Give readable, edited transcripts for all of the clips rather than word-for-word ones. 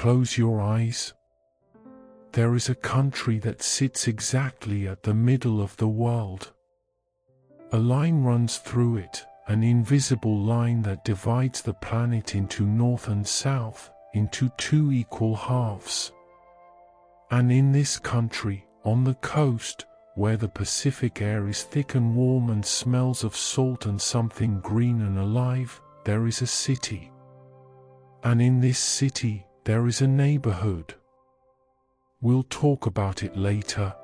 close your eyes. There is a country that sits exactly at the middle of the world. A line runs through it, an invisible line that divides the planet into north and south, into two equal halves. And in this country, on the coast, where the Pacific air is thick and warm and smells of salt and something green and alive, there is a city. And in this city, there is a neighborhood. We'll talk about it later.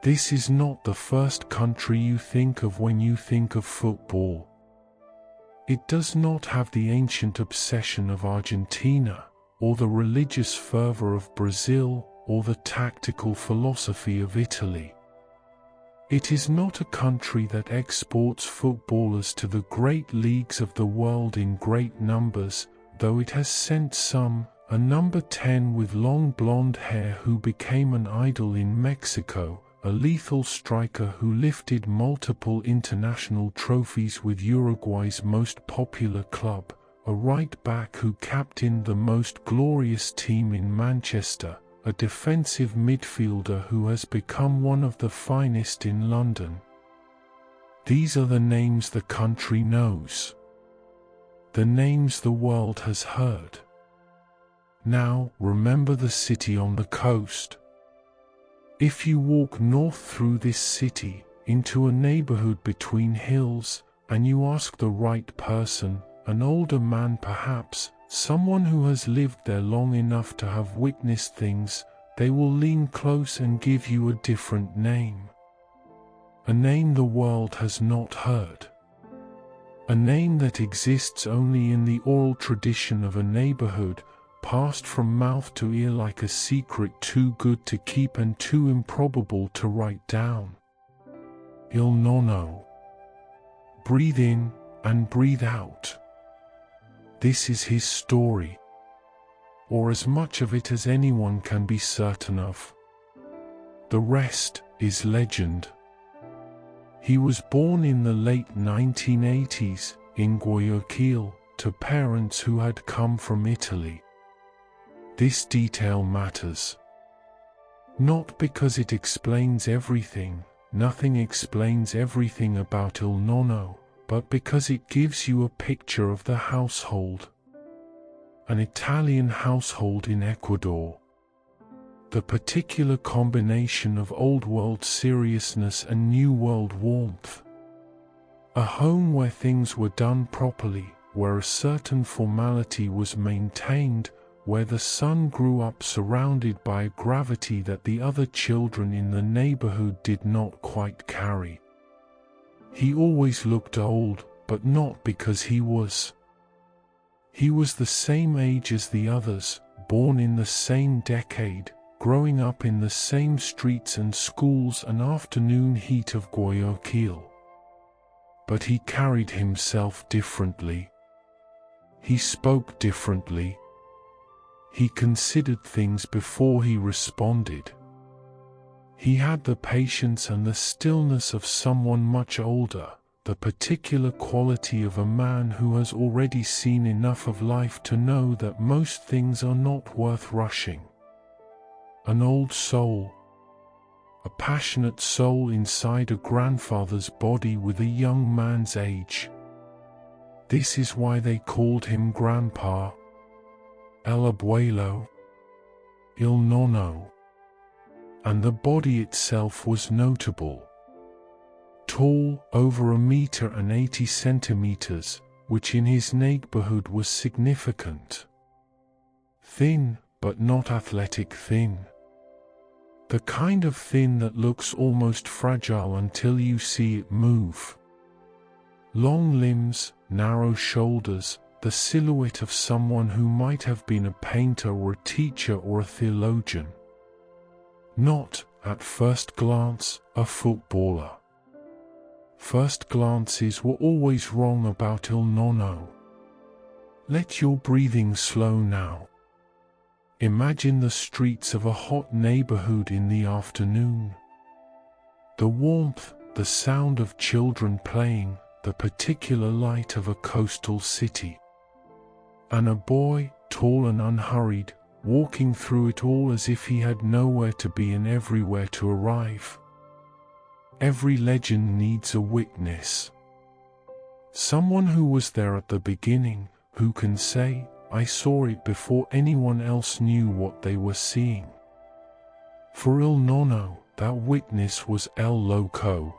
This is not the first country you think of when you think of football. It does not have the ancient obsession of Argentina, or the religious fervor of Brazil, or the tactical philosophy of Italy. It is not a country that exports footballers to the great leagues of the world in great numbers, though it has sent some, a number 10 with long blonde hair who became an idol in Mexico, a lethal striker who lifted multiple international trophies with Uruguay's most popular club, a right-back who captained the most glorious team in Manchester, a defensive midfielder who has become one of the finest in London. These are the names the country knows. The names the world has heard. Now, remember the city on the coast. If you walk north through this city, into a neighborhood between hills, and you ask the right person, an older man perhaps, someone who has lived there long enough to have witnessed things, they will lean close and give you a different name. A name the world has not heard. A name that exists only in the oral tradition of a neighborhood, passed from mouth to ear like a secret too good to keep and too improbable to write down. Il Nonno. Breathe in and breathe out. This is his story, or as much of it as anyone can be certain of. The rest is legend. He was born in the late 1980s in Guayaquil to parents who had come from Italy. This detail matters. Not because it explains everything, nothing explains everything about Il Nonno, but because it gives you a picture of the household. An Italian household in Ecuador. The particular combination of old world seriousness and new world warmth. A home where things were done properly, where a certain formality was maintained, where the son grew up surrounded by a gravity that the other children in the neighborhood did not quite carry. He always looked old, but not because he was. He was the same age as the others, born in the same decade, growing up in the same streets and schools and afternoon heat of Guayaquil. But he carried himself differently. He spoke differently. He considered things before he responded. He had the patience and the stillness of someone much older, the particular quality of a man who has already seen enough of life to know that most things are not worth rushing. An old soul. A passionate soul inside a grandfather's body with a young man's age. This is why they called him Grandpa. El Abuelo. Il Nonno. And the body itself was notable. Tall, over 1.80 meters, which in his neighborhood was significant. Thin, but not athletic thin. The kind of thin that looks almost fragile until you see it move. Long limbs, narrow shoulders, the silhouette of someone who might have been a painter or a teacher or a theologian. Not, at first glance, a footballer. First glances were always wrong about Il Nonno. Let your breathing slow now. Imagine the streets of a hot neighborhood in the afternoon. The warmth, the sound of children playing, the particular light of a coastal city. And a boy, tall and unhurried, walking through it all as if he had nowhere to be and everywhere to arrive. Every legend needs a witness. Someone who was there at the beginning, who can say, "I saw it before anyone else knew what they were seeing." For Il Nonno, that witness was El Loco.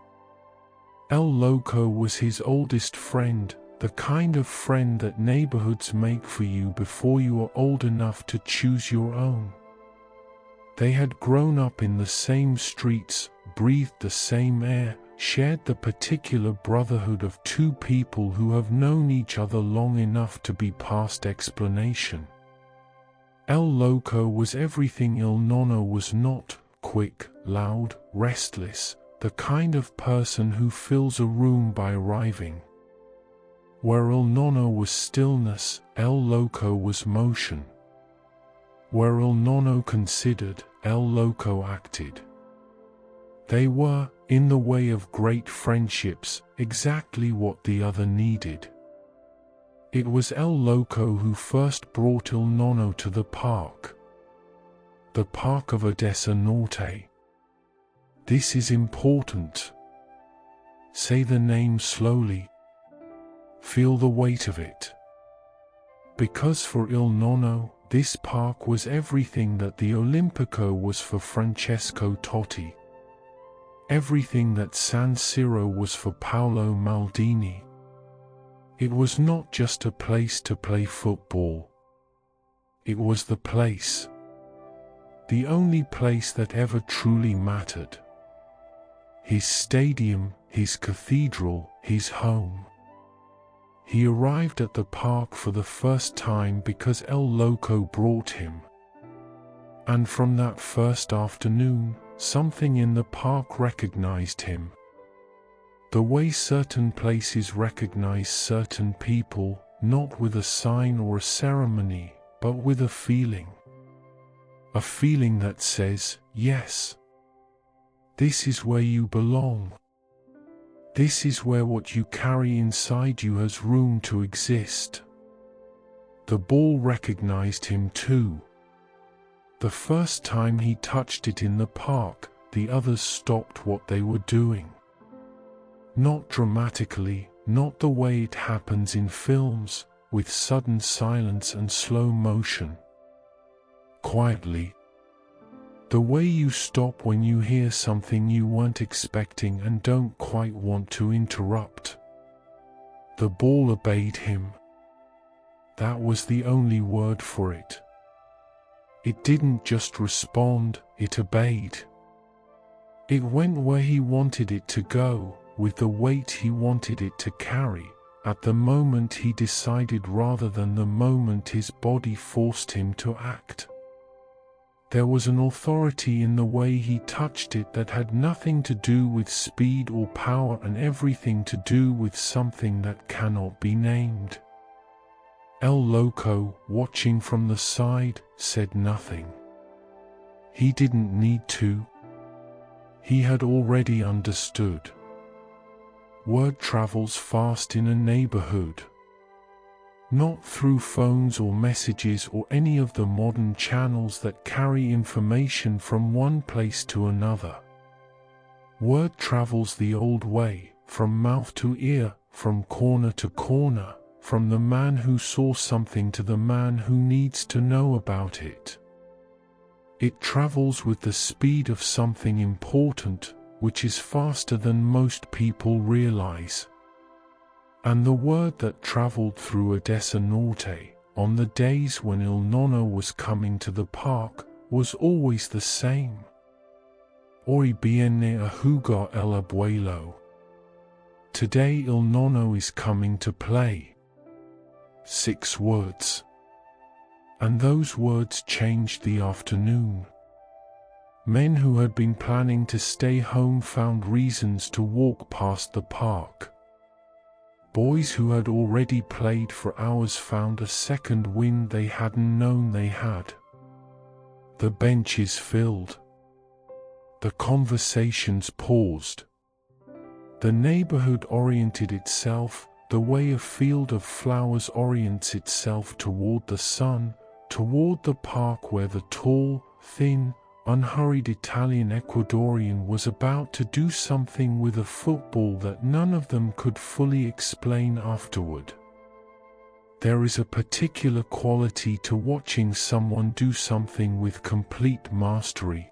El Loco was his oldest friend, the kind of friend that neighborhoods make for you before you are old enough to choose your own. They had grown up in the same streets, breathed the same air, shared the particular brotherhood of two people who have known each other long enough to be past explanation. El Loco was everything Il Nonno was not: quick, loud, restless, the kind of person who fills a room by arriving. Where Il Nonno was stillness, El Loco was motion. Where Il Nonno considered, El Loco acted. They were, in the way of great friendships, exactly what the other needed. It was El Loco who first brought Il Nonno to the park. The park of Urdesa Norte. This is important. Say the name slowly. Feel the weight of it. Because for Il Nonno, this park was everything that the Olimpico was for Francesco Totti. Everything that San Siro was for Paolo Maldini. It was not just a place to play football. It was the place. The only place that ever truly mattered. His stadium, his cathedral, his home. He arrived at the park for the first time because El Loco brought him. And from that first afternoon, something in the park recognized him. The way certain places recognize certain people, not with a sign or a ceremony, but with a feeling. A feeling that says, yes. This is where you belong. This is where what you carry inside you has room to exist. The ball recognized him too. The first time he touched it in the park, the others stopped what they were doing. Not dramatically, not the way it happens in films, with sudden silence and slow motion. Quietly. The way you stop when you hear something you weren't expecting and don't quite want to interrupt. The ball obeyed him. That was the only word for it. It didn't just respond, it obeyed. It went where he wanted it to go, with the weight he wanted it to carry, at the moment he decided rather than the moment his body forced him to act. There was an authority in the way he touched it that had nothing to do with speed or power and everything to do with something that cannot be named. El Loco, watching from the side, said nothing. He didn't need to. He had already understood. Word travels fast in a neighborhood. Not through phones or messages or any of the modern channels that carry information from one place to another. Word travels the old way, from mouth to ear, from corner to corner, from the man who saw something to the man who needs to know about it. It travels with the speed of something important, which is faster than most people realize. And the word that traveled through Urdesa Norte, on the days when Il Nonno was coming to the park, was always the same. Hoy viene a jugar el abuelo. Today Il Nonno is coming to play. 6 words. And those words changed the afternoon. Men who had been planning to stay home found reasons to walk past the park. Boys who had already played for hours found a second wind they hadn't known they had. The benches filled. The conversations paused. The neighborhood oriented itself, the way a field of flowers orients itself toward the sun, toward the park where the tall, thin, unhurried Italian Ecuadorian was about to do something with a football that none of them could fully explain afterward. There is a particular quality to watching someone do something with complete mastery.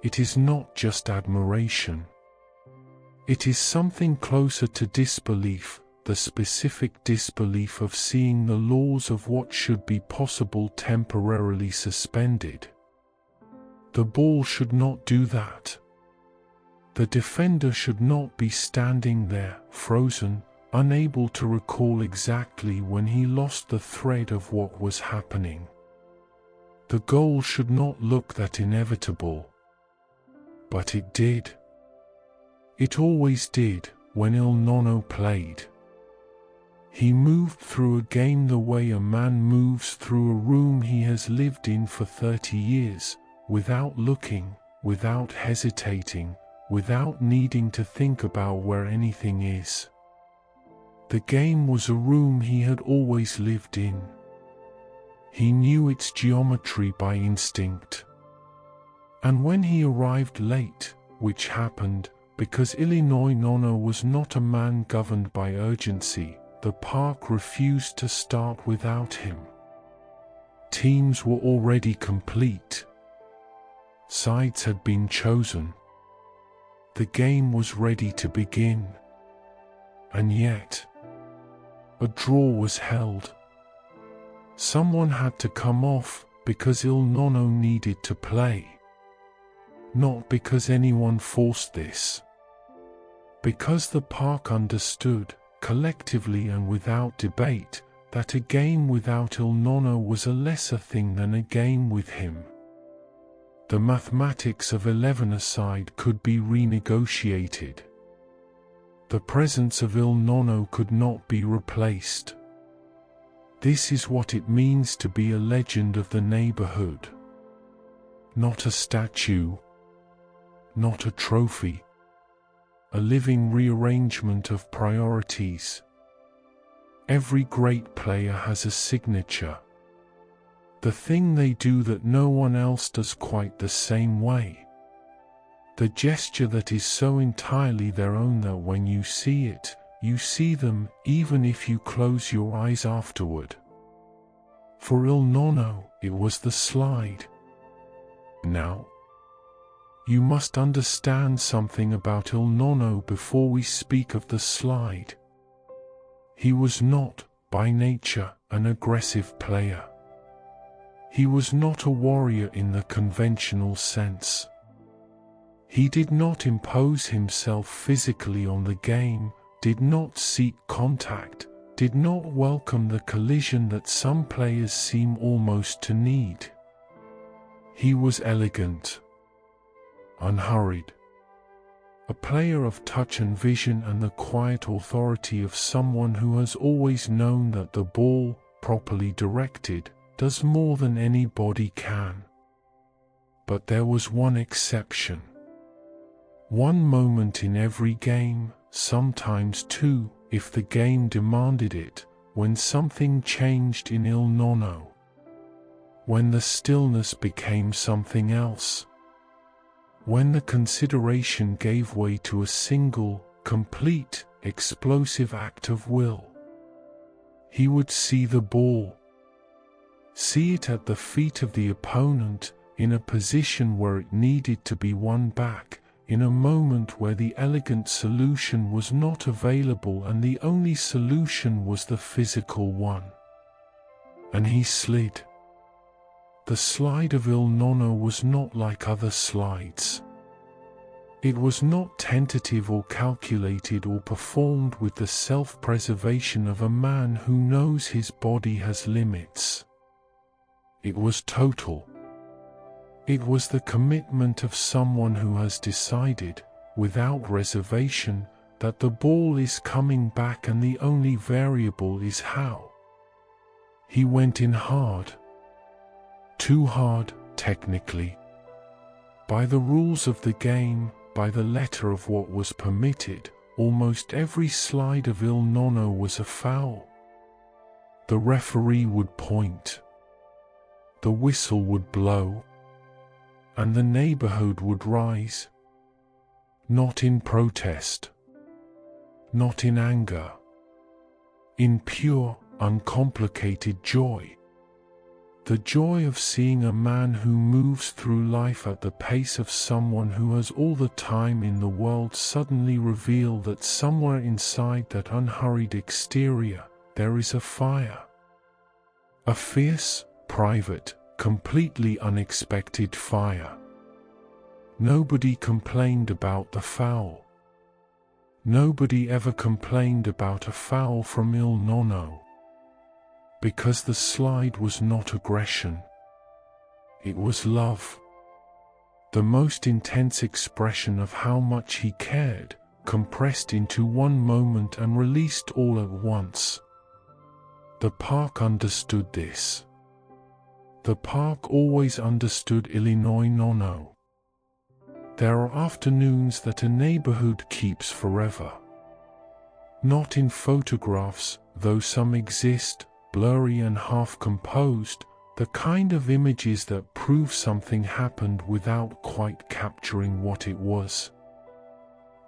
It is not just admiration. It is something closer to disbelief, the specific disbelief of seeing the laws of what should be possible temporarily suspended. The ball should not do that. The defender should not be standing there, frozen, unable to recall exactly when he lost the thread of what was happening. The goal should not look that inevitable. But it did. It always did when Il Nonno played. He moved through a game the way a man moves through a room he has lived in for 30 years, without looking, without hesitating, without needing to think about where anything is. The game was a room he had always lived in. He knew its geometry by instinct. And when he arrived late, which happened, because Il Nonno was not a man governed by urgency, the park refused to start without him. Teams were already complete. Sides had been chosen. The game was ready to begin. And yet, a draw was held. Someone had to come off because Il Nonno needed to play. Not because anyone forced this. Because the park understood, collectively and without debate, that a game without Il Nonno was a lesser thing than a game with him. The mathematics of 11-a-side could be renegotiated. The presence of Il Nonno could not be replaced. This is what it means to be a legend of the neighborhood. Not a statue. Not a trophy. A living rearrangement of priorities. Every great player has a signature. The thing they do that no one else does quite the same way. The gesture that is so entirely their own that when you see it, you see them even if you close your eyes afterward. For Il Nonno, it was the slide. Now, you must understand something about Il Nonno before we speak of the slide. He was not, by nature, an aggressive player. He was not a warrior in the conventional sense. He did not impose himself physically on the game, did not seek contact, did not welcome the collision that some players seem almost to need. He was elegant, unhurried. A player of touch and vision and the quiet authority of someone who has always known that the ball, properly directed, does more than anybody can. But there was one exception. One moment in every game, sometimes two, if the game demanded it, when something changed in Il Nonno. When the stillness became something else. When the consideration gave way to a single, complete, explosive act of will. He would see the ball. See it at the feet of the opponent, in a position where it needed to be won back, in a moment where the elegant solution was not available and the only solution was the physical one. And he slid. The slide of Il Nonno was not like other slides. It was not tentative or calculated or performed with the self-preservation of a man who knows his body has limits. It was total. It was the commitment of someone who has decided, without reservation, that the ball is coming back and the only variable is how. He went in hard. Too hard, technically. By the rules of the game, by the letter of what was permitted, almost every slide of Il Nonno was a foul. The referee would point. the whistle would blow, and the neighborhood would rise. Not in protest, not in anger, in pure, uncomplicated joy. The joy of seeing a man who moves through life at the pace of someone who has all the time in the world suddenly reveal that somewhere inside that unhurried exterior there is a fire. A fierce, private, completely unexpected fire. Nobody complained about the foul. Nobody ever complained about a foul from Il Nonno. Because the slide was not aggression. It was love. The most intense expression of how much he cared, compressed into one moment and released all at once. The park understood this. The park always understood Il Nonno. There are afternoons that a neighborhood keeps forever. Not in photographs, though some exist, blurry and half-composed, the kind of images that prove something happened without quite capturing what it was.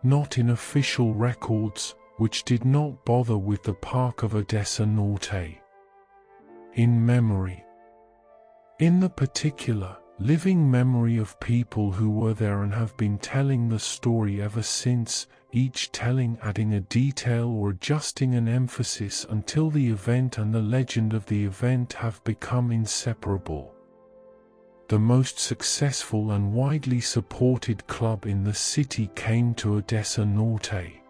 Not in official records, which did not bother with the park of Urdesa Norte. In memory. In the particular, living memory of people who were there and have been telling the story ever since, each telling adding a detail or adjusting an emphasis until the event and the legend of the event have become inseparable. The most successful and widely supported club in the city came to Urdesa Norte.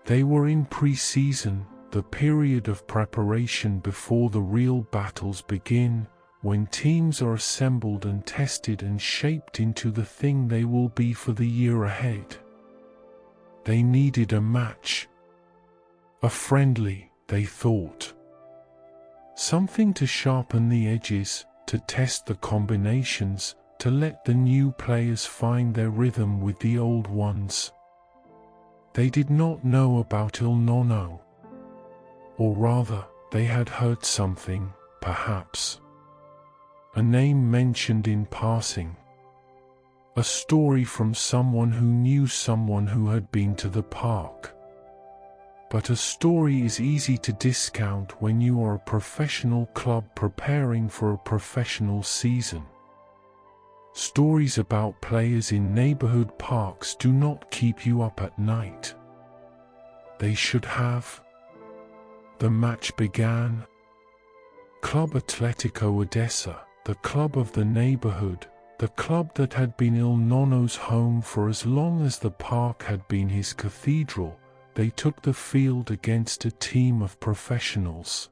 They were in pre-season, the period of preparation before the real battles begin, when teams are assembled and tested and shaped into the thing they will be for the year ahead. They needed a match. A friendly, they thought. Something to sharpen the edges, to test the combinations, to let the new players find their rhythm with the old ones. They did not know about Il Nonno. Or rather, they had heard something, perhaps. A name mentioned in passing. A story from someone who knew someone who had been to the park. But a story is easy to discount when you are a professional club preparing for a professional season. Stories about players in neighborhood parks do not keep you up at night. They should have. The match began. Club Atletico Urdesa, the club of the neighborhood, the club that had been Il Nonno's home for as long as the park had been his cathedral, they took the field against a team of professionals.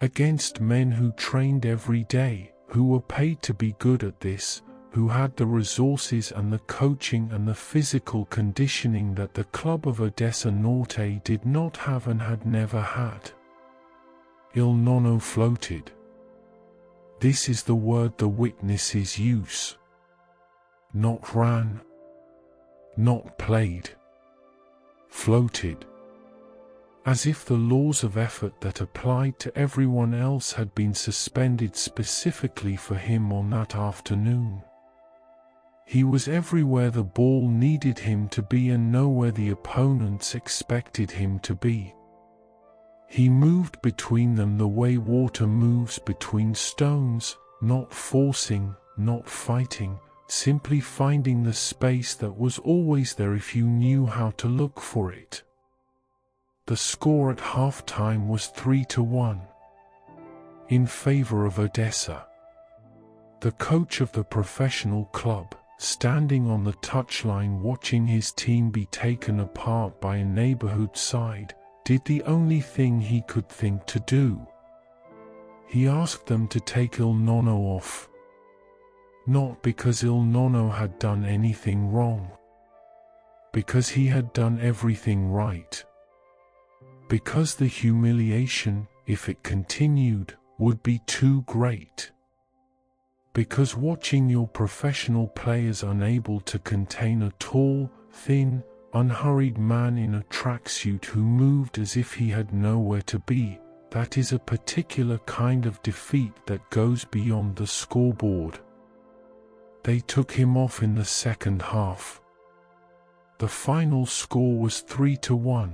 Against men who trained every day, who were paid to be good at this, who had the resources and the coaching and the physical conditioning that the club of Urdesa Norte did not have and had never had. Il Nonno floated. This is the word the witnesses use. Not ran. Not played. Floated. As if the laws of effort that applied to everyone else had been suspended specifically for him on that afternoon. He was everywhere the ball needed him to be and nowhere the opponents expected him to be. He moved between them the way water moves between stones, not forcing, not fighting, simply finding the space that was always there if you knew how to look for it. The score at halftime was 3-1 in favor of Urdesa. The coach of the professional club, standing on the touchline watching his team be taken apart by a neighborhood side, did the only thing he could think to do. He asked them to take Il Nonno off. Not because Il Nonno had done anything wrong. Because he had done everything right. Because the humiliation, if it continued, would be too great. Because watching your professional players unable to contain a tall, thin, unhurried man in a tracksuit who moved as if he had nowhere to be, that is a particular kind of defeat that goes beyond the scoreboard. They took him off in the second half. The final score was 3-1.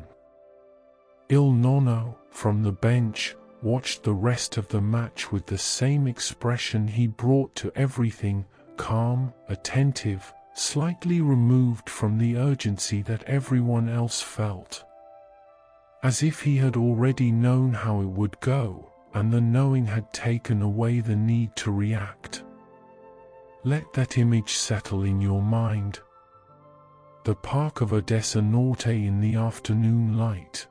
Il Nonno, from the bench, watched the rest of the match with the same expression he brought to everything, calm, attentive, slightly removed from the urgency that everyone else felt. As if he had already known how it would go, and the knowing had taken away the need to react. Let that image settle in your mind. The park of Urdesa Norte in the afternoon light.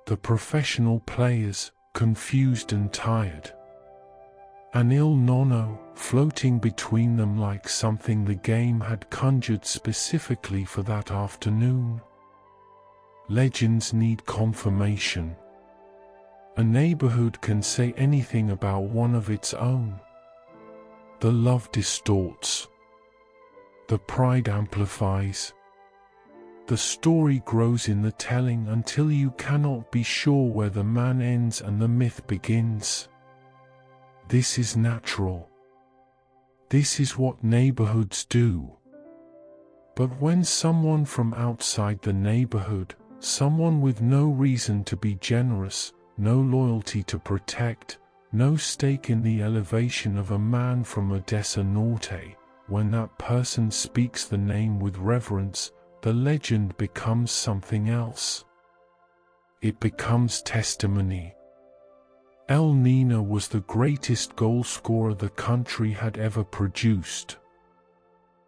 The professional players, confused and tired. And Il Nonno, floating between them like something the game had conjured specifically for that afternoon. Legends need confirmation. A neighborhood can say anything about one of its own. The love distorts. The pride amplifies. The story grows in the telling until you cannot be sure where the man ends and the myth begins. This is natural. This is what neighborhoods do. But when someone from outside the neighborhood, someone with no reason to be generous, no loyalty to protect, no stake in the elevation of a man from Urdesa Norte, when that person speaks the name with reverence, the legend becomes something else. It becomes testimony. El Nino was the greatest goalscorer the country had ever produced.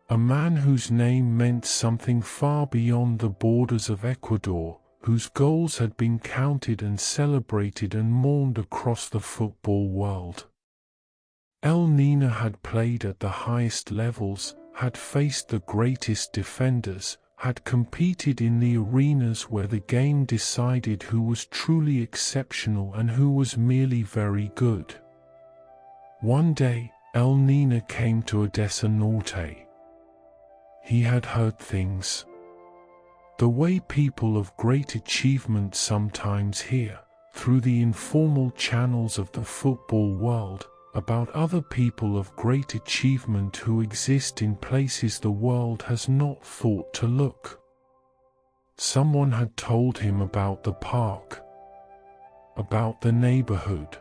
A man whose name meant something far beyond the borders of Ecuador, whose goals had been counted and celebrated and mourned across the football world. El Nino had played at the highest levels, had faced the greatest defenders, had competed in the arenas where the game decided who was truly exceptional and who was merely very good. One day, El Nino came to Urdesa Norte. He had heard things. The way people of great achievement sometimes hear, through the informal channels of the football world, about other people of great achievement who exist in places the world has not thought to look. Someone had told him about the park, about the neighborhood,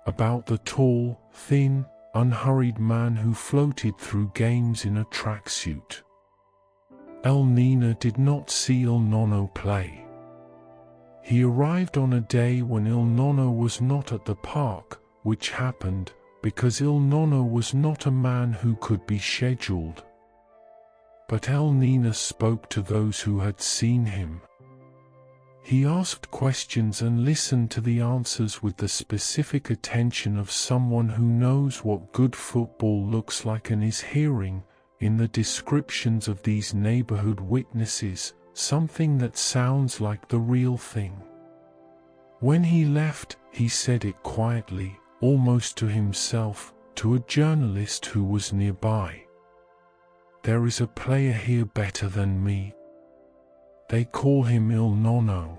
about the tall, thin, unhurried man who floated through games in a tracksuit. El Nino did not see Il Nonno play. He arrived on a day when Il Nonno was not at the park, which happened because Il Nonno was not a man who could be scheduled. But El Nino spoke to those who had seen him. He asked questions and listened to the answers with the specific attention of someone who knows what good football looks like and is hearing, in the descriptions of these neighborhood witnesses, something that sounds like the real thing. When he left, he said it quietly, almost to himself, to a journalist who was nearby. There is a player here better than me. They call him Il Nonno.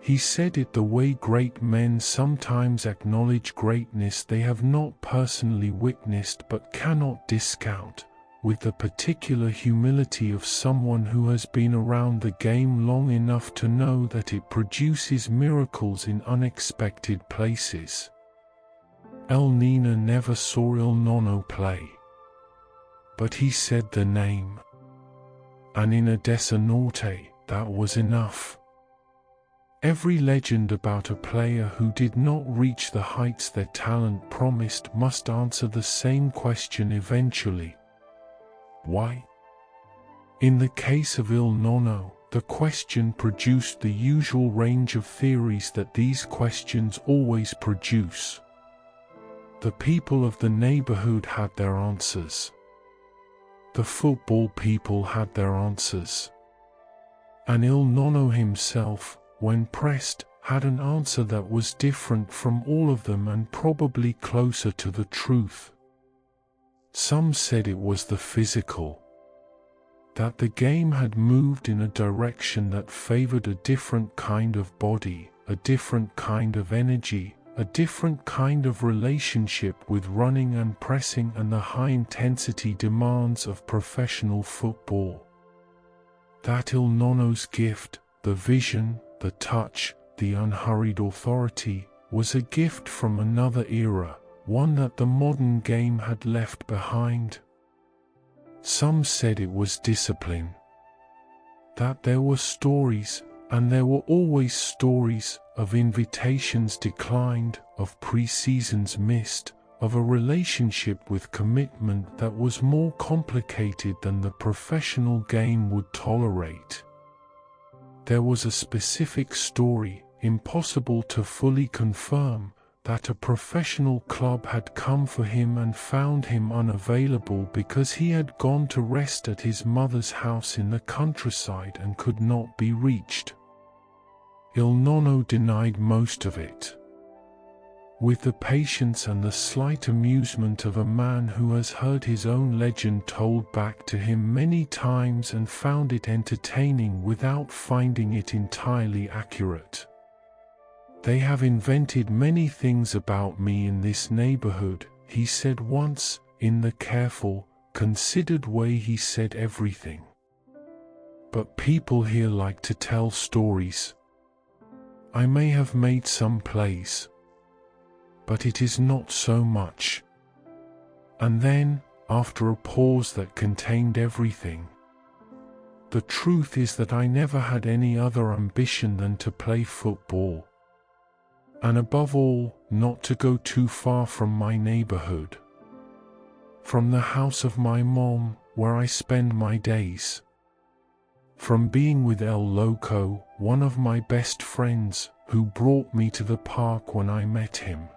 He said it the way great men sometimes acknowledge greatness they have not personally witnessed but cannot discount, with the particular humility of someone who has been around the game long enough to know that it produces miracles in unexpected places. El Nino never saw Il Nonno play. But he said the name. And in Urdesa Norte, that was enough. Every legend about a player who did not reach the heights their talent promised must answer the same question eventually. Why? In the case of Il Nonno, the question produced the usual range of theories that these questions always produce. The people of the neighborhood had their answers. The football people had their answers. And Il Nonno himself, when pressed, had an answer that was different from all of them and probably closer to the truth. Some said it was the physical. That the game had moved in a direction that favored a different kind of body, a different kind of energy, a different kind of relationship with running and pressing and the high-intensity demands of professional football. That Il Nonno's gift, the vision, the touch, the unhurried authority, was a gift from another era, one that the modern game had left behind. Some said it was discipline. That there were stories, and there were always stories, of invitations declined, of pre-seasons missed, of a relationship with commitment that was more complicated than the professional game would tolerate. There was a specific story, impossible to fully confirm, that a professional club had come for him and found him unavailable because he had gone to rest at his mother's house in the countryside and could not be reached. Il Nonno denied most of it, with the patience and the slight amusement of a man who has heard his own legend told back to him many times and found it entertaining without finding it entirely accurate. "They have invented many things about me in this neighborhood," he said once, in the careful, considered way he said everything. "But people here like to tell stories. I may have made some plays, but it is not so much." And then, after a pause that contained everything, "The truth is that I never had any other ambition than to play football. And above all, not to go too far from my neighborhood. From the house of my mom, where I spend my days. From being with El Loco, one of my best friends, who brought me to the park when I met him.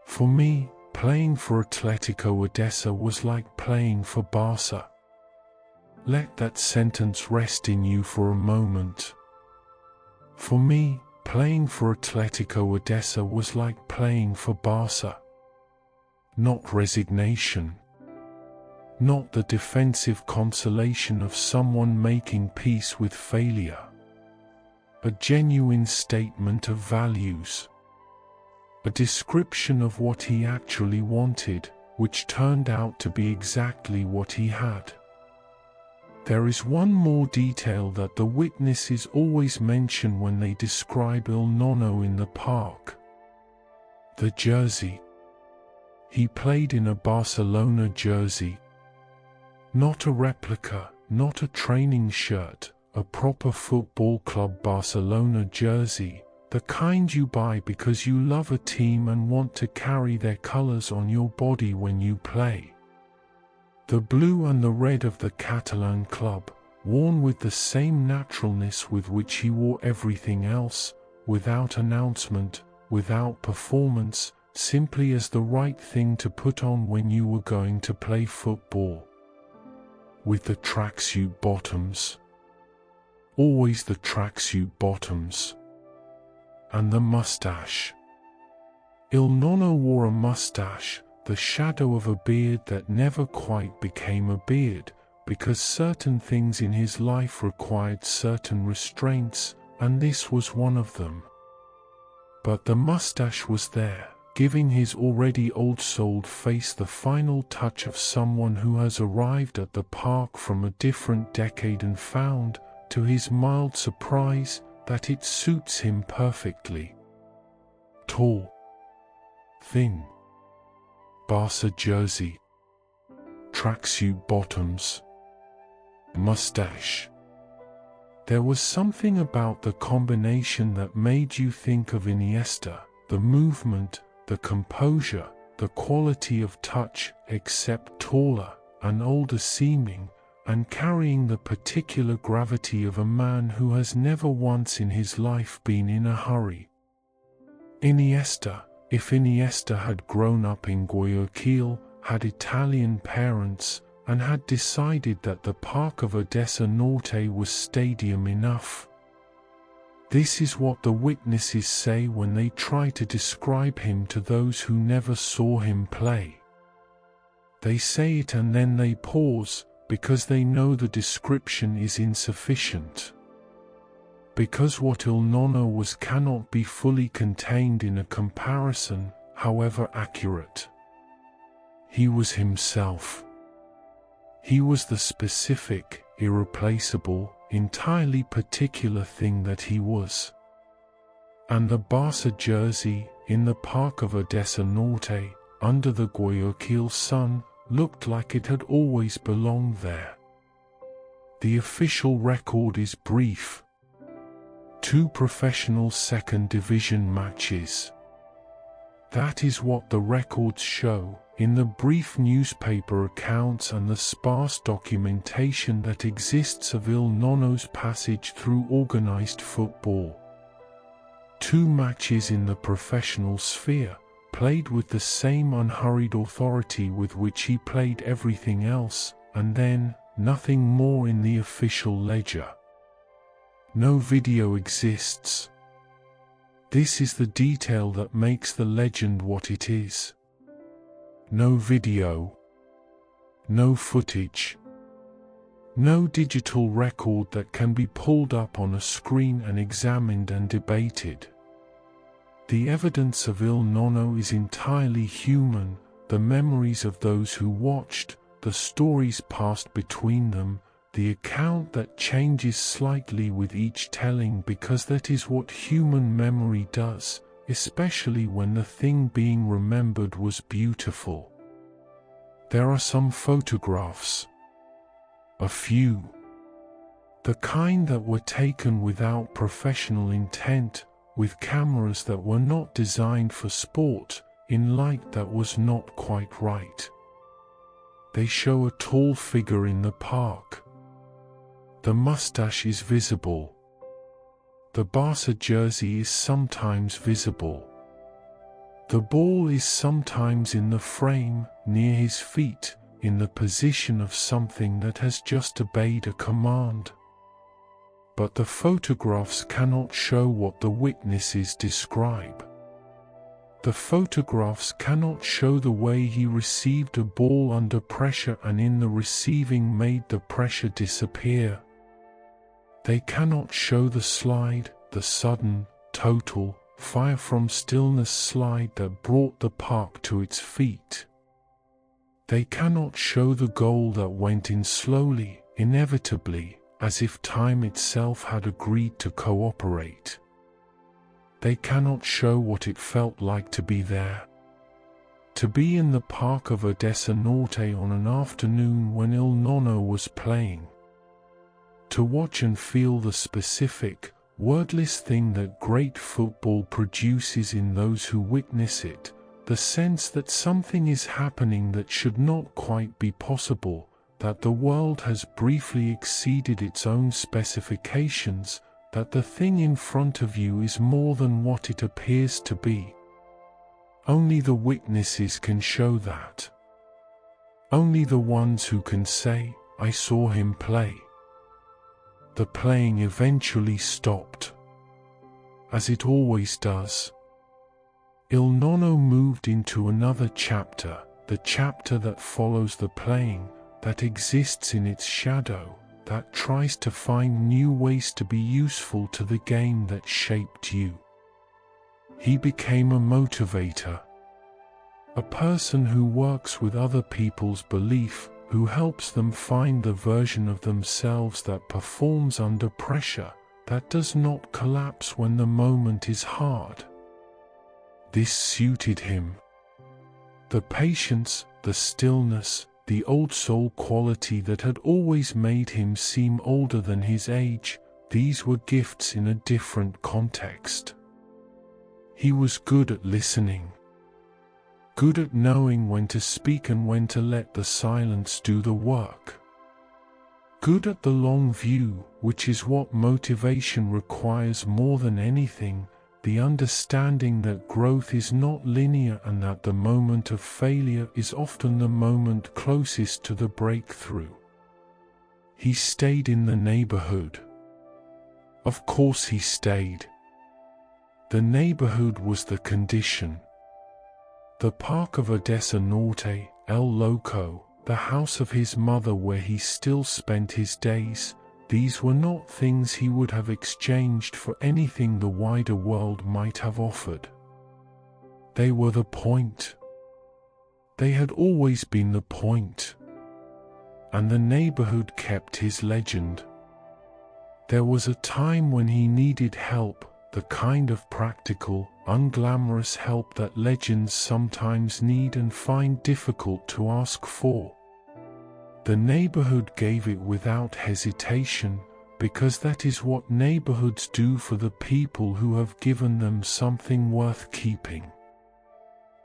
For me, playing for Atletico Urdesa was like playing for Barça." Let that sentence rest in you for a moment. For me, playing for Atletico Urdesa was like playing for Barça. Not resignation. Not the defensive consolation of someone making peace with failure. A genuine statement of values. A description of what he actually wanted, which turned out to be exactly what he had. There is one more detail that the witnesses always mention when they describe Il Nonno in the park. The jersey. He played in a Barcelona jersey. Not a replica, not a training shirt, a proper football club Barcelona jersey, the kind you buy because you love a team and want to carry their colors on your body when you play. The blue and the red of the Catalan club, worn with the same naturalness with which he wore everything else, without announcement, without performance, simply as the right thing to put on when you were going to play football. With the tracksuit bottoms. Always the tracksuit bottoms. And the mustache. Il Nonno wore a mustache, the shadow of a beard that never quite became a beard, because certain things in his life required certain restraints, and this was one of them. But the mustache was there, giving his already old-souled face the final touch of someone who has arrived at the park from a different decade and found, to his mild surprise, that it suits him perfectly. Tall. Thin. Barça jersey. Tracksuit bottoms. Mustache. There was something about the combination that made you think of Iniesta, the movement, the composure, the quality of touch, except taller and older seeming, and carrying the particular gravity of a man who has never once in his life been in a hurry. Iniesta, if Iniesta had grown up in Guayaquil, had Italian parents, and had decided that the park of Urdesa Norte was stadium enough. This is what the witnesses say when they try to describe him to those who never saw him play. They say it and then they pause, because they know the description is insufficient. because what Il Nonno was cannot be fully contained in a comparison, however accurate. He was himself. He was the specific, irreplaceable, entirely particular thing that he was. And the Barça jersey, in the park of Urdesa Norte, under the Guayaquil sun, looked like it had always belonged there. The official record is brief. 2 professional second division matches. That is what the records show, in the brief newspaper accounts and the sparse documentation that exists of Il Nonno's passage through organized football. 2 matches in the professional sphere, played with the same unhurried authority with which he played everything else, and then, nothing more in the official ledger. No video exists. This is the detail that makes the legend what it is. No video. No footage. No digital record that can be pulled up on a screen and examined and debated. The evidence of Il Nonno is entirely human, the memories of those who watched, the stories passed between them, the account that changes slightly with each telling because that is what human memory does, especially when the thing being remembered was beautiful. There are some photographs. A few. The kind that were taken without professional intent, with cameras that were not designed for sport, in light that was not quite right. They show a tall figure in the park. The mustache is visible. The Barça jersey is sometimes visible. The ball is sometimes in the frame, near his feet, in the position of something that has just obeyed a command. But the photographs cannot show what the witnesses describe. The photographs cannot show the way he received a ball under pressure and in the receiving made the pressure disappear. They cannot show the slide, the sudden, total, fire from stillness slide that brought the park to its feet. They cannot show the goal that went in slowly, inevitably, as if time itself had agreed to cooperate. They cannot show what it felt like to be there. To be in the park of Urdesa Norte on an afternoon when Il Nonno was playing. To watch and feel the specific, wordless thing that great football produces in those who witness it, the sense that something is happening that should not quite be possible, that the world has briefly exceeded its own specifications, that the thing in front of you is more than what it appears to be. Only the witnesses can show that. Only the ones who can say, "I saw him play." The playing eventually stopped. As it always does. Il Nonno moved into another chapter, the chapter that follows the playing, that exists in its shadow, that tries to find new ways to be useful to the game that shaped you. He became a motivator. A person who works with other people's belief, who helps them find the version of themselves that performs under pressure, that does not collapse when the moment is hard. This suited him. The patience, the stillness, the old soul quality that had always made him seem older than his age, these were gifts in a different context. He was good at listening. Good at knowing when to speak and when to let the silence do the work. Good at the long view, which is what motivation requires more than anything, the understanding that growth is not linear and that the moment of failure is often the moment closest to the breakthrough. He stayed in the neighborhood. Of course he stayed. The neighborhood was the condition. The park of Urdesa Norte, El Loco, the house of his mother where he still spent his days, These were not things he would have exchanged for anything the wider world might have offered. They were the point. They had always been the point. And the neighborhood kept his legend. There was a time when he needed help, the kind of practical, unglamorous help that legends sometimes need and find difficult to ask for. The neighborhood gave it without hesitation, because that is what neighborhoods do for the people who have given them something worth keeping.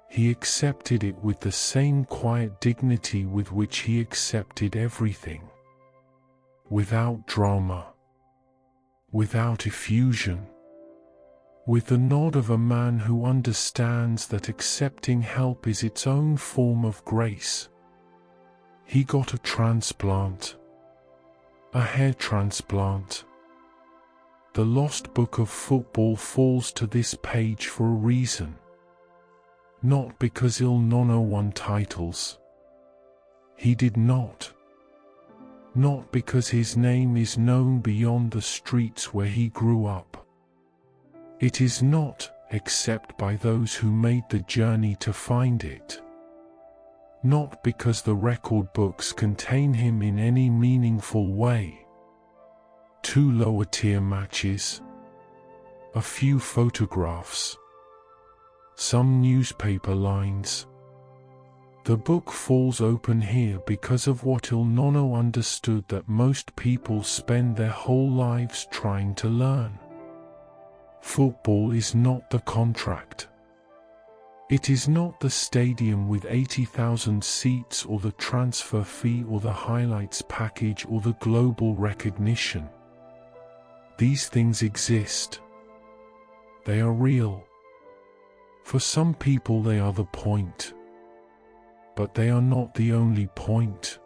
He accepted it with the same quiet dignity with which he accepted everything. Without drama. Without effusion. With the nod of a man who understands that accepting help is its own form of grace. He got a transplant. A hair transplant. The lost book of football falls to this page for a reason. Not because Il Nonno won titles. He did not. Not because his name is known beyond the streets where he grew up. It is not, except by those who made the journey to find it. Not because the record books contain him in any meaningful way. 2 lower-tier matches. A few photographs. Some newspaper lines. The book falls open here because of what Il Nonno understood that most people spend their whole lives trying to learn. Football is not the contract. It is not the stadium with 80,000 seats or the transfer fee or the highlights package or the global recognition. These things exist. They are real. For some people they are the point. But they are not the only point.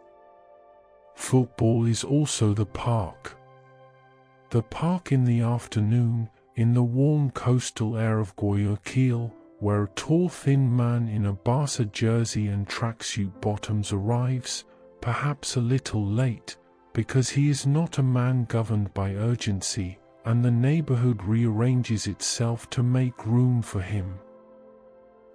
Football is also the park. The park in the afternoon, in the warm coastal air of Guayaquil, where a tall thin man in a Barça jersey and tracksuit bottoms arrives, perhaps a little late, because he is not a man governed by urgency, and the neighborhood rearranges itself to make room for him.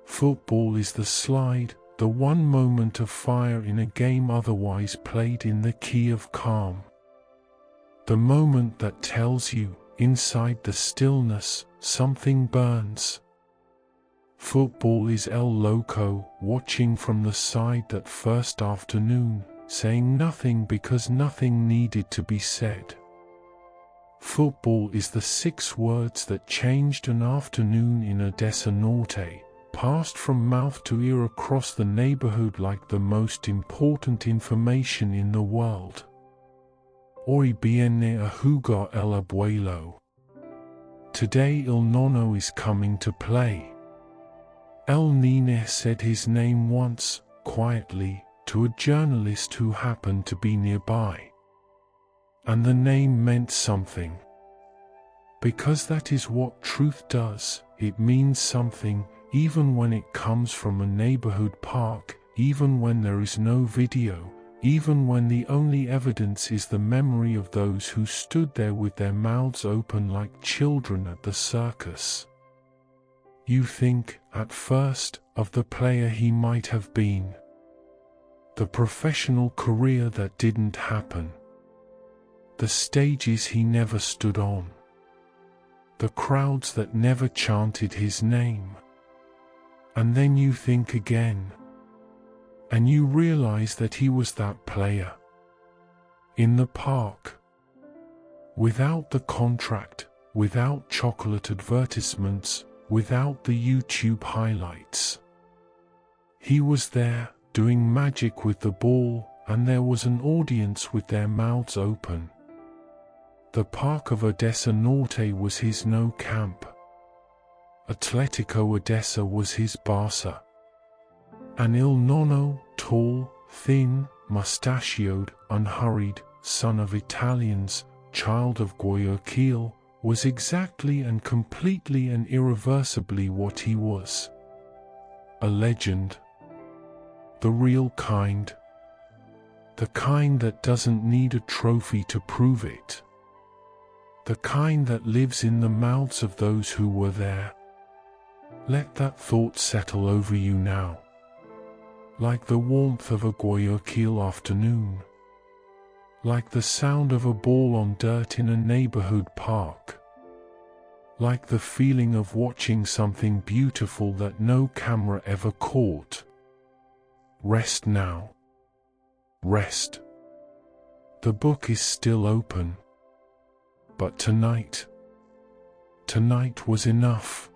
Football is the slide, the one moment of fire in a game otherwise played in the key of calm. The moment that tells you, inside the stillness, something burns. Football is El Loco, watching from the side that first afternoon, saying nothing because nothing needed to be said. Football is the 6 words that changed an afternoon in Urdesa Norte, passed from mouth to ear across the neighborhood like the most important information in the world. Hoy viene a jugar el abuelo. Today Il Nonno is coming to play. El Nene said his name once, quietly, to a journalist who happened to be nearby. And the name meant something. Because that is what truth does, it means something, even when it comes from a neighborhood park, even when there is no video, even when the only evidence is the memory of those who stood there with their mouths open like children at the circus. You think, at first, of the player he might have been. The professional career that didn't happen. The stages he never stood on. The crowds that never chanted his name. And then you think again. And you realize that he was that player. In the park. Without the contract, without chocolate advertisements, without the YouTube highlights. He was there, doing magic with the ball, and there was an audience with their mouths open. The park of Urdesa Norte was his no camp. Atletico Urdesa was his Barça. And Il Nonno, tall, thin, mustachioed, unhurried, son of Italians, child of Guayaquil, was exactly and completely and irreversibly what he was. A legend. The real kind. The kind that doesn't need a trophy to prove it. The kind that lives in the mouths of those who were there. Let that thought settle over you now. Like the warmth of a Guayaquil afternoon. Like the sound of a ball on dirt in a neighborhood park. Like the feeling of watching something beautiful that no camera ever caught. Rest now. Rest. The book is still open. But tonight was enough.